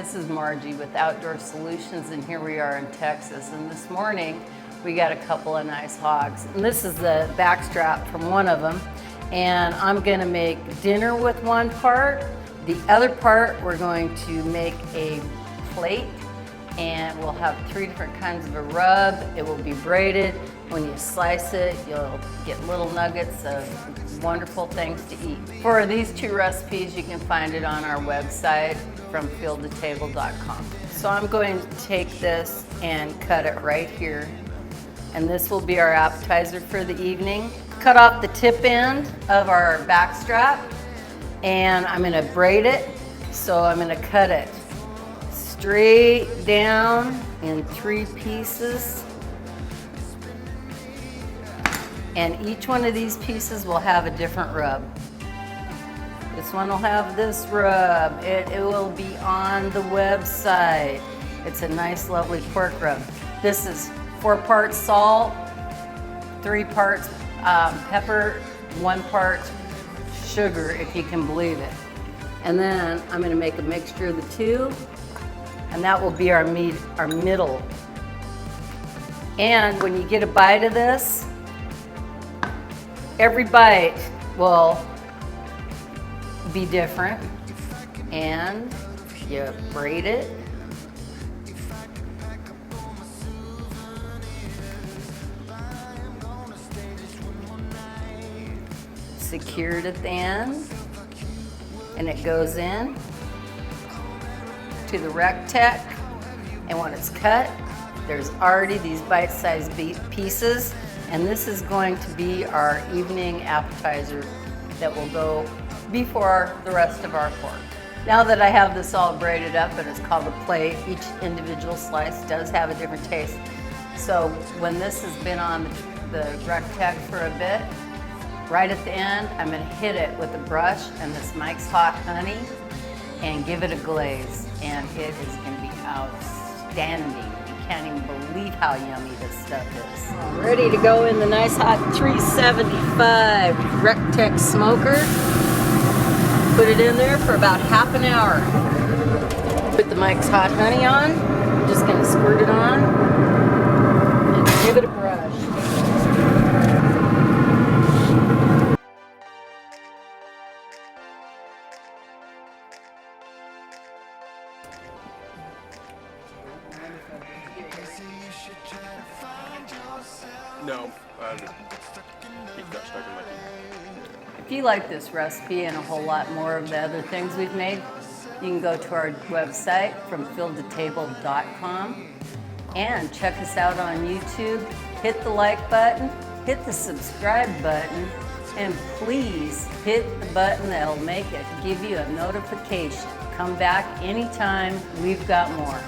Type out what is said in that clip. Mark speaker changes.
Speaker 1: this is Margie with Outdoor Solutions, and here we are in Texas. And this morning we got a couple of nice hogs. And this is the backstrap from one of them. And I'm gonna make dinner with one part. The other part we're going to make a plate, and we'll have 3 different kinds of a rub. It will be braided. When you slice it, you'll get little nuggets of wonderful things to eat. For these 2 recipes, you can find it on our website from fieldtotable.com. So I'm going to take this and cut it right here. And this will be our appetizer for the evening. Cut off the tip end of our backstrap, and I'm gonna braid it. So I'm gonna cut it straight down in 3 pieces. And each one of these pieces will have a different rub. This one will have this rub. It will be on the website. It's a nice, lovely pork rub. This is 4 parts salt, 3 parts pepper, 1 part sugar, if you can believe it. And then I'm gonna make a mixture of the 2, and that will be our middle. And when you get a bite of this, every bite will be different, and you braid it. Secured at the end, and it goes in to the Rectech, and when it's cut, there's already these bite-sized pieces, and this is going to be our evening appetizer that will go before the rest of our pork. Now that I have this all braided up and it's called a plate, each individual slice does have a different taste. So when this has been on the Rectech for a bit, right at the end, I'm gonna hit it with a brush and this Mike's Hot Honey and give it a glaze. And it is gonna be outstanding. You can't even believe how yummy this stuff is. Ready to go in the nice hot 375 Rectech smoker. Put it in there for about half an hour. Put the Mike's Hot Honey on. I'm just gonna squirt it on and give it a brush.
Speaker 2: No, he got stuck in my teeth.
Speaker 1: If you like this recipe and a whole lot more of the other things we've made, you can go to our website from fieldtotable.com and check us out on YouTube. Hit the like button, hit the subscribe button, and please hit the button that'll make it give you a notification. Come back anytime, we've got more.